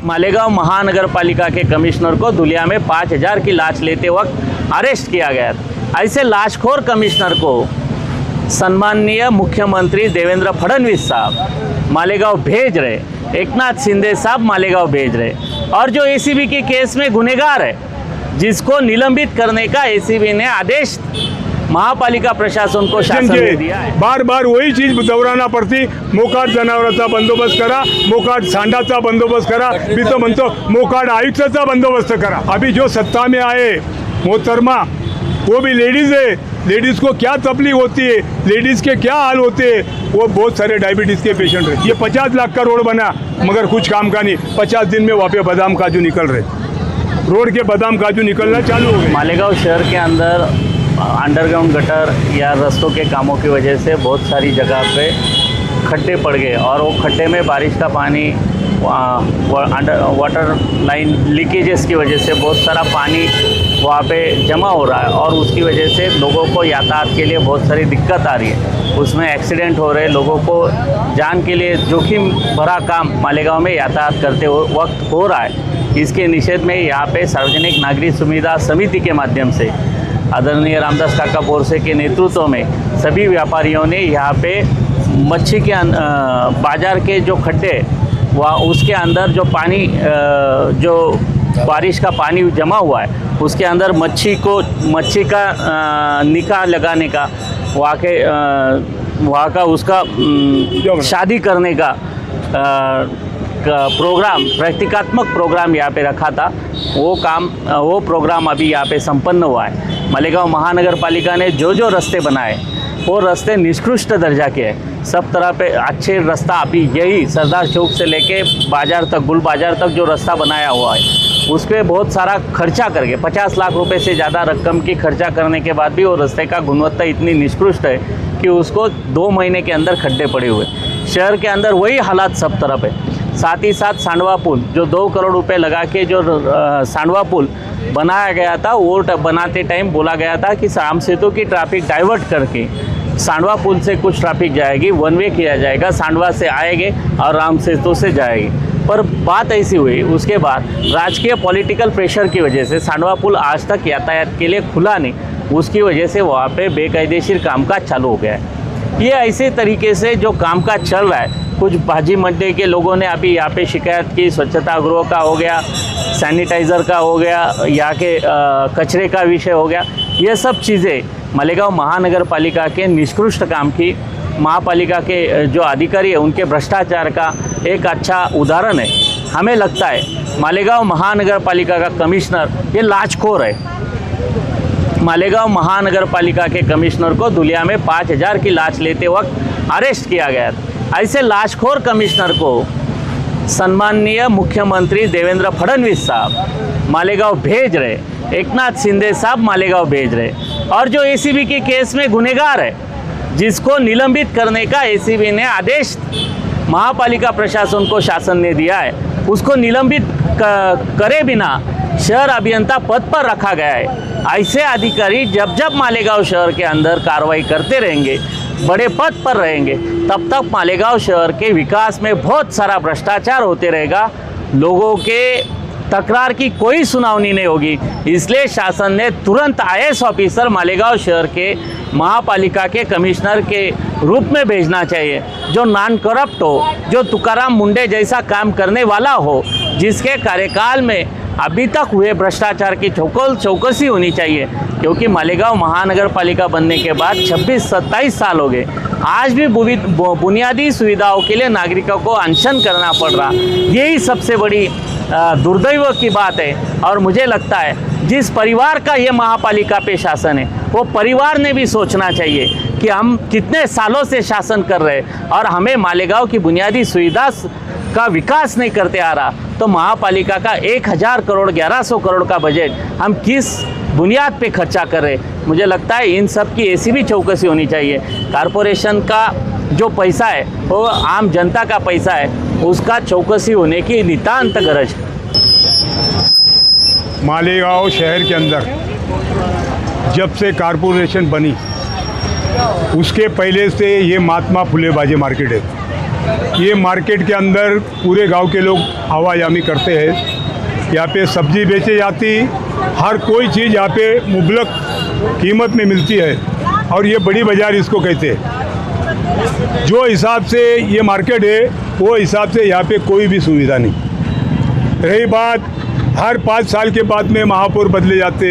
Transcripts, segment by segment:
मालेगांव महानगर पालिका के कमिश्नर को धुलिया में 5,000 की लाश लेते वक्त अरेस्ट किया गया। ऐसे लाशखोर कमिश्नर को सम्माननीय मुख्यमंत्री देवेंद्र फडणवीस साहब मालेगांव भेज रहे, एकनाथ शिंदे साहब मालेगांव भेज रहे। और जो एसीबी के केस में गुनहगार है, जिसको निलंबित करने का एसीबी ने आदेश महापालिका प्रशासन को शासन ने दिया है। बार बार वही चीज दोहराना पडती। मोकाट जनावरांचा बंदोबस्त करा, मोकाट सांडाचा बंदोबस्त करा, मी तो म्हणतो मोकाट आयुक्ताचा बंदोबस्त करा। अभी जो सत्ता में आए मोहतरमा, वो भी लेडीज़ है, लेडीज़ को क्या तकलीफ होती है, लेडीज़ के क्या हाल होते हैं। वो बहुत सारे डायबिटीज़ के पेशेंट हैं। ये 50 लाख का रोड बना मगर कुछ काम का नहीं। 50 दिन में वहाँ पे बादाम काजू निकल रहे, रोड के बादाम काजू निकलना चालू हो गए। मालेगांव शहर के अंदर अंडरग्राउंड गटर या रस्तों के कामों की वजह से बहुत सारी जगह पे खड्डे पड़ गए और वो खड्डे में बारिश का पानी, वाटर लाइन लीकेजेस की वजह से बहुत सारा पानी वहाँ पे जमा हो रहा है और उसकी वजह से लोगों को यातायात के लिए बहुत सारी दिक्कत आ रही है। उसमें एक्सीडेंट हो रहे, लोगों को जान के लिए जोखिम भरा काम मालेगांव में यातायात करते वक्त हो रहा है। इसके निषेध में यहाँ पे सार्वजनिक नागरिक सुविधा समिति के माध्यम से आदरणीय रामदास काका बोरसे के नेतृत्व में सभी व्यापारियों ने यहाँ पे मच्छी के बाज़ार के जो खड्डे वहाँ उसके अंदर जो पानी, जो बारिश का पानी जमा हुआ है उसके अंदर मच्छी का निकाह लगाने का, वहाँ का उसका शादी करने का प्रोग्राम, प्रैक्टिकात्मक प्रोग्राम यहाँ पे रखा था। वो प्रोग्राम अभी यहाँ पे संपन्न हुआ है। मालेगांव महानगर पालिका ने जो रास्ते बनाए वो रास्ते निष्कृष्ट दर्जा के हैं। सब तरह पे अच्छे रास्ता अभी यही सरदार चौक से लेके बाज़ार तक, गुल बाज़ार तक जो रास्ता बनाया हुआ है उस पर बहुत सारा खर्चा करके 50 लाख रुपए से ज़्यादा रकम की खर्चा करने के बाद भी वो रास्ते का गुणवत्ता इतनी निष्कृष्ट है कि उसको 2 महीने के अंदर खड्डे पड़े हुए। शहर के अंदर वही हालात सब तरफ है। साथ ही साथ सांडवा पुल जो 2 करोड़ रुपए लगा के जो सांडवा पुल बनाया गया था, वो बनाते टाइम बोला गया था कि राम सेतु की ट्रैफिक डाइवर्ट करके सांडवा पुल से कुछ ट्रैफिक जाएगी, 1 वे किया जाएगा, सांडवा से आएंगे और राम सेतु से जाएगी। पर बात ऐसी हुई, उसके बाद राजकीय पॉलिटिकल प्रेशर की वजह से सांडवा पुल आज तक यातायात के लिए खुला नहीं। उसकी वजह से वहाँ पे बेकायदेशीर कामकाज चालू हो गया है। ये ऐसे तरीके से जो कामकाज चल रहा है, कुछ भाजी मंडी के लोगों ने अभी यहाँ पे शिकायत की, स्वच्छता गृह का हो गया, सैनिटाइज़र का हो गया, यहाँ के कचरे का विषय हो गया। ये सब चीज़ें मालेगांव महानगर पालिका के निष्कृष्ट काम की, महापालिका के जो अधिकारी है उनके भ्रष्टाचार का एक अच्छा उदाहरण है। हमें लगता है मालेगांव महानगर पालिका का कमिश्नर ये लाजखोर है। मालेगांव महानगर पालिका के कमिश्नर को धुलिया में 5,000 की लाश लेते वक्त अरेस्ट किया गया। ऐसे लाशखोर कमिश्नर को सम्माननीय मुख्यमंत्री देवेंद्र फडणवीस साहब मालेगांव भेज रहे, एकनाथ शिंदे साहब मालेगांव भेज रहे। और जो एसीबी के केस में गुनहगार है, जिसको निलंबित करने का एसीबी ने आदेश महापालिका प्रशासन को शासन ने दिया है, उसको निलंबित करे बिना शहर अभियंता पद पर रखा गया है। ऐसे अधिकारी जब जब मालेगांव शहर के अंदर कार्रवाई करते रहेंगे, बड़े पद पर रहेंगे, तब तक मालेगांव शहर के विकास में बहुत सारा भ्रष्टाचार होते रहेगा। लोगों के तकरार की कोई सुनवाई नहीं होगी। इसलिए शासन ने तुरंत आईएएस ऑफिसर मालेगांव शहर के महापालिका के कमिश्नर के रूप में भेजना चाहिए, जो नॉन करप्ट हो, जो तुकाराम मुंडे जैसा काम करने वाला हो, जिसके कार्यकाल में अभी तक हुए भ्रष्टाचार की चौकसी होनी चाहिए। क्योंकि मालेगांव महानगर पालिका बनने के बाद 26-27 साल हो गए, आज भी बुनियादी सुविधाओं के लिए नागरिकों को अनशन करना पड़ रहा। यही सबसे बड़ी दुर्दैव की बात है। और मुझे लगता है जिस परिवार का ये महापालिका पे शासन है, वो परिवार ने भी सोचना चाहिए कि हम कितने सालों से शासन कर रहे हैं और हमें मालेगांव की बुनियादी सुविधा का विकास नहीं करते आ रहा, तो महापालिका का 1000 करोड़ 1100 करोड़ का बजट हम किस बुनियाद पे खर्चा कर रहे। मुझे लगता है इन सब की ऐसी भी चौकसी होनी चाहिए। कॉरपोरेशन का जो पैसा है वो आम जनता का पैसा है, उसका चौकसी होने की नितांत गरज है। मालेगांव शहर के अंदर जब से कॉरपोरेशन बनी उसके पहले से ये महात्मा फुले बाजे मार्केट है। ये मार्केट के अंदर पूरे गांव के लोग आवाजाही करते हैं। यहाँ पे सब्जी बेची जाती, हर कोई चीज़ यहाँ पे मुबलक कीमत में मिलती है और ये बड़ी बाज़ार इसको कहते हैं। जो हिसाब से ये मार्केट है वो हिसाब से यहाँ पे कोई भी सुविधा नहीं। रही बात, हर 5 साल के बाद में महापौर बदले जाते,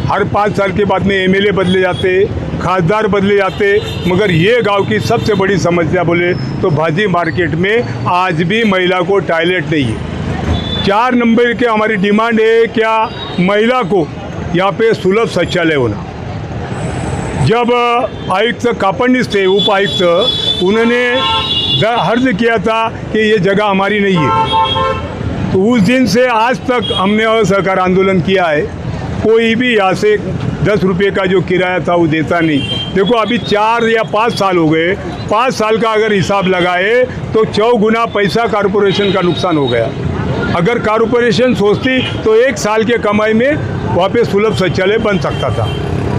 हर 5 साल के बाद में एमएलए बदले जाते, खासदार बदले जाते, मगर ये गांव की सबसे बड़ी समस्या बोले तो भाजी मार्केट में आज भी महिला को टॉयलेट नहीं है। 4 नंबर के हमारी डिमांड है क्या महिला को यहाँ पे सुलभ शौचालय होना। जब आयुक्त कापड़नीस थे, उप आयुक्त, उन्होंने अर्ज किया था कि ये जगह हमारी नहीं है, तो उस दिन से आज तक हमने असहकार आंदोलन किया है। कोई भी यहाँ से 10 रुपये का जो किराया था वो देता नहीं। देखो अभी 4 या 5 साल हो गए, 5 साल का अगर हिसाब लगाए तो 4 गुना पैसा कॉरपोरेशन का नुकसान हो गया। अगर कॉरपोरेशन सोचती तो 1 साल के कमाई में वहाँ पे सुलभ शौचालय बन सकता था।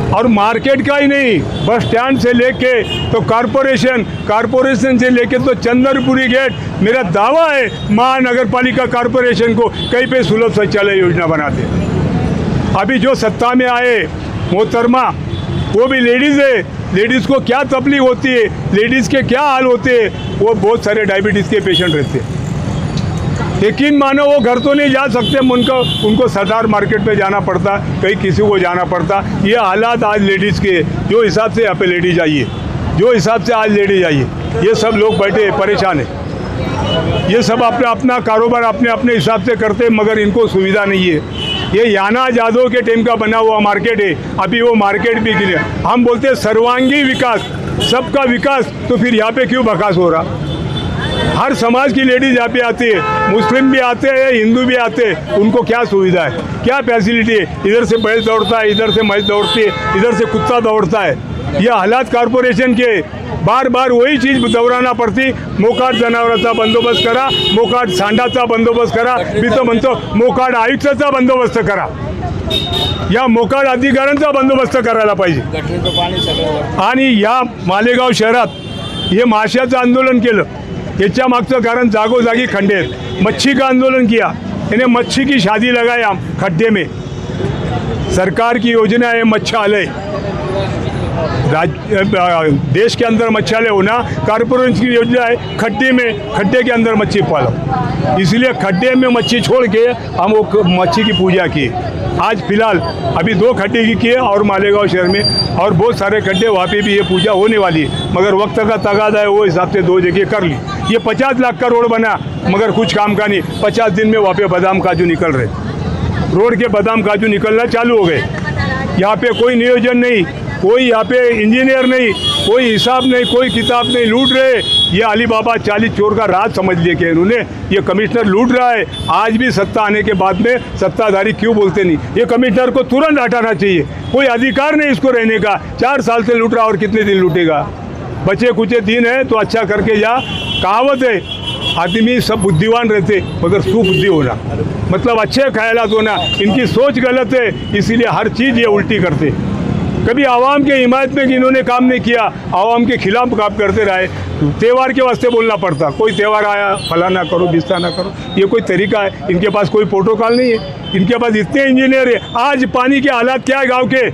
और मार्केट का ही नहीं, बस स्टैंड से लेके तो कॉरपोरेशन से लेके तो चंदरपुरी गेट, मेरा दावा है महानगर पालिका कॉरपोरेशन को कहीं पे सुलभ शौचालय योजना बनाते। अभी जो सत्ता में आए मोहतरमा, वो भी लेडीज़ है, लेडीज़ को क्या तकलीफ होती है, लेडीज़ के क्या हाल होते हैं, वो बहुत सारे डायबिटीज़ के पेशेंट रहते हैं। यकीन मानो वो घर तो नहीं जा सकते, उनको सरदार मार्केट में जाना पड़ता, कहीं किसी को जाना पड़ता। ये हालात आज लेडीज़ के, जो हिसाब से यहाँ पे लेडीज आई है, जो हिसाब से आज लेडीज आई है, ये सब लोग बैठे परेशान है। ये सब अपना कारोबार अपने हिसाब से करते, मगर इनको सुविधा नहीं है। ये याना जादव के टाइम का बना हुआ मार्केट है, अभी वो मार्केट भी गिरे। हम बोलते हैं सर्वांगी विकास, सबका विकास, तो फिर यहाँ पे क्यों बकास हो रहा। हर समाज की लेडीज यहाँ पे आती है, मुस्लिम भी आते हैं, हिंदू भी आते हैं, उनको क्या सुविधा है, क्या फैसिलिटी है। इधर से बैल दौड़ता है, इधर से भैंस दौड़ती है, इधर से कुत्ता दौड़ता है। ये हालात कॉरपोरेशन के, बार बार वही चीज़ दोहराना पडती। मोकाट जनावरांचा बंदोबस्त करा, मोकाट सांडाचा बंदोबस्त करा, मी तर म्हणतो मोकाट आयुक्ताचा बंदोबस्त करा, या मोकाट अधिकाऱ्यांचा बंदोबस्त करायला पाहिजे। आणि या मालेगाव शहरात हे माशाचं आंदोलन केलं, याच्या मागचं कारण जागोजागी खड्डे आहेत। मच्छी का आंदोलन किया, इन्हें मच्छी की शादी लगाए हम खड्डे में। सरकार की योजना है मच्छालय, देश के अंदर मच्छालय होना, कॉरपोरेशन की योजना है खड्डे के अंदर मच्छी पालो। इसलिए खड्डे में मच्छी छोड़ के हम वो मच्छी की पूजा की। आज फिलहाल अभी 2 खड्डे की किए और मालेगांव शहर में और बहुत सारे खड्डे, वहाँ पे भी ये पूजा होने वाली है, मगर वक्त का तगादा है, वो हिसाब से 2 जगह कर ली। ये 50 लाख का रोड बना, मगर कुछ काम का नहीं। 50 दिन में वहाँ पे बादाम काजू निकल रहे, रोड के बादाम काजू निकलना चालू हो गए। यहाँ पे कोई नियोजन नहीं, कोई यहाँ पे इंजीनियर नहीं, कोई हिसाब नहीं, कोई किताब नहीं, लूट रहे। ये अली बाबा 40 चोर का राज समझ लिया कि इन्होंने, ये कमिश्नर लूट रहा है। आज भी सत्ता आने के बाद में सत्ताधारी क्यों बोलते नहीं, ये कमिश्नर को तुरंत हटाना चाहिए। कोई अधिकार नहीं इसको रहने का, 4 साल से लूट रहा और कितने दिन लूटेगा। बचे कुचे दिन है तो अच्छा करके जा। कहावत है, आदमी सब बुद्धिवान रहते मगर सुबुद्धि होना, मतलब अच्छे ख्यालात होना। इनकी सोच गलत है, इसीलिए हर चीज़ ये उल्टी करते। कभी आवाम के हिमायत में इन्होंने काम नहीं किया, आवाम के खिलाफ काम करते रहे। त्यौहार के वास्ते बोलना पड़ता, कोई त्यौहार आया फलाना करो बिस्ता ना करो, ये कोई तरीका है। इनके पास कोई प्रोटोकॉल नहीं है, इनके पास इतने इंजीनियर है। आज पानी के हालात क्या है गांव के,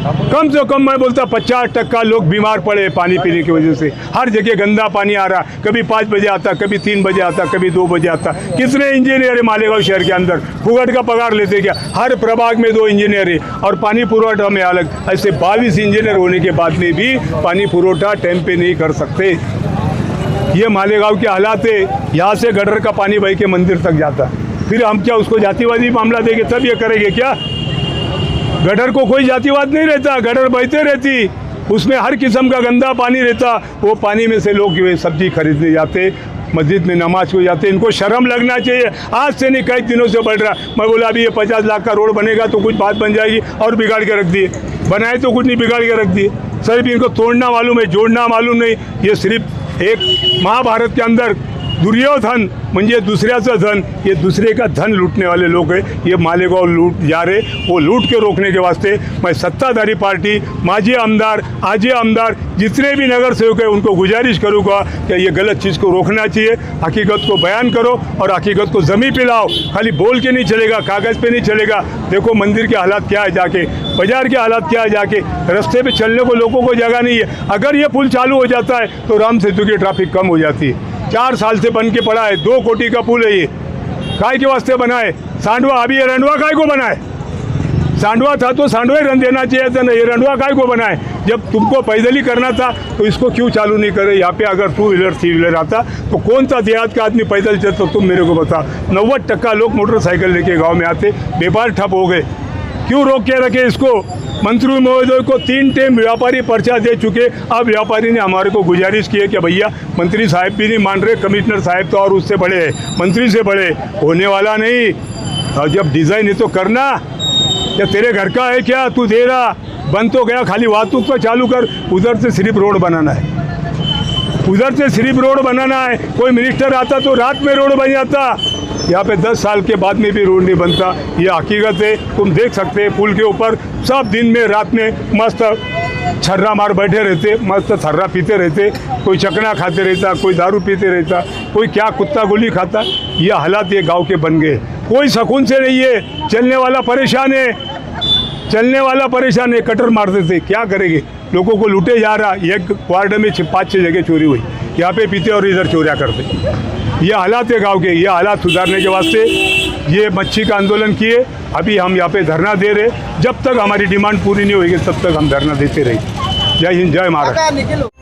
कम से कम मैं बोलता 50% लोग बीमार पड़े पानी पीने की वजह से। हर जगह गंदा पानी आ रहा, कभी 5 बजे आता, कभी 3 बजे आता, कभी 2 बजे आता। कितने इंजीनियर है मालेगांव शहर के अंदर, फुगट का पगार लेते क्या। हर प्रभाग में 2 इंजीनियर है और पानी पुरवठा में अलग। ऐसे 22 इंजीनियर होने के बाद में भी पानी पुरवठा टाइम पे नहीं कर सकते। ये मालेगांव के हालात है। यहाँ से गटर का पानी बह के मंदिर तक जाता, फिर हम क्या उसको जातिवादी मामला देंगे तब ये करेंगे क्या। गटर को कोई जातिवाद नहीं रहता, गटर बहते रहती, उसमें हर किस्म का गंदा पानी रहता। वो पानी में से लोग सब्जी खरीदने जाते, मस्जिद में नमाज को जाते। इनको शर्म लगना चाहिए। आज से नहीं, कई दिनों से बढ़ रहा। मैं बोला अभी ये 50 लाख का रोड बनेगा तो कुछ बात बन जाएगी, और बिगाड़ के रख दिए। बनाए तो कुछ नहीं, बिगाड़ के रख दिए। सिर्फ इनको तोड़ना मालूम है, जोड़ना मालूम नहीं। ये सिर्फ एक महाभारत के अंदर दुर्योधन म्हणजे दुसऱ्याचं धन, ये दूसरे का धन लूटने वाले लोग हैं। ये मालेगांव लूट जा रहे, वो लूट के रोकने के वास्ते मैं सत्ताधारी पार्टी, माजी आमदार, आजी आमदार, जितने भी नगर सेवक हैं उनको गुजारिश करूँगा कि ये गलत चीज़ को रोकना चाहिए। हकीकत को बयान करो और हकीकत को ज़मीन पे लाओ। खाली बोल के नहीं चलेगा, कागज़ पे नहीं चलेगा। देखो मंदिर के हालात क्या है जाके, बाजार के हालात क्या है जाके, रास्ते पे चलने को लोगों को जगह नहीं है। अगर ये पुल चालू हो जाता है तो राम सेतु की ट्रैफिक कम हो जाती है। 4 साल से बन के पड़ा है, 2 कोटी का पुल है ये। काय के वास्ते बना है? सांडवा, अभी ये रंडवा काय को बना है? सांडवा था तो सांडवा ही रन देना चाहिए था ना, ये रंडवा काय को बना है? जब तुमको पैदल ही करना था तो इसको क्यों चालू नहीं करे? यहाँ पे अगर 2 व्हीलर 3 व्हीलर आता तो कौन सा देहात का आदमी पैदल चलता? तुम मेरे को बता। 90% लोग मोटरसाइकिल लेके गाँव में आते, व्यापार ठप हो गए। क्यों रोक के रखे इसको? मंत्री महोदय को 3 टाइम व्यापारी पर्चा दे चुके। अब व्यापारी ने हमारे को गुजारिश की है कि भैया मंत्री साहब भी नहीं मान रहे, कमिश्नर साहब तो और उससे बड़े हैं, मंत्री से बड़े, होने वाला नहीं। और जब डिज़ाइन है तो करना। या तेरे घर का है क्या तू दे रहा? बन तो गया, खाली वाहतूक तो चालू कर। उधर से सिर्फ रोड बनाना है, उधर से सिर्फ रोड बनाना है। कोई मिनिस्टर आता तो रात में रोड बन जाता। यहाँ पे 10 साल के बाद में भी रोड नहीं बनता। ये हकीकत है, तुम देख सकते हैं। पुल के ऊपर सब दिन में रात में मस्त छर्रा मार बैठे रहते, मस्त थर्रा पीते रहते। कोई चकना खाते रहता, कोई दारू पीते रहता, कोई क्या कुत्ता गोली खाता। ये हालात ये गांव के बन गए। कोई सुकून से नहीं है। चलने वाला परेशान है, चलने वाला परेशान है। कटर मार देते, क्या करेंगे? लोगों को लूटे जा रहा। एक वार्ड में 5-6 जगह चोरी हुई। यहाँ पे पीते और इधर चोरियाँ करते। ये हालात है गांव के। ये हालात सुधारने के वास्ते ये मच्छी का आंदोलन किए। अभी हम यहाँ पे धरना दे रहे। जब तक हमारी डिमांड पूरी नहीं होगी तब तक हम धरना देते रहे। जय हिंद, जय महाराष्ट्र।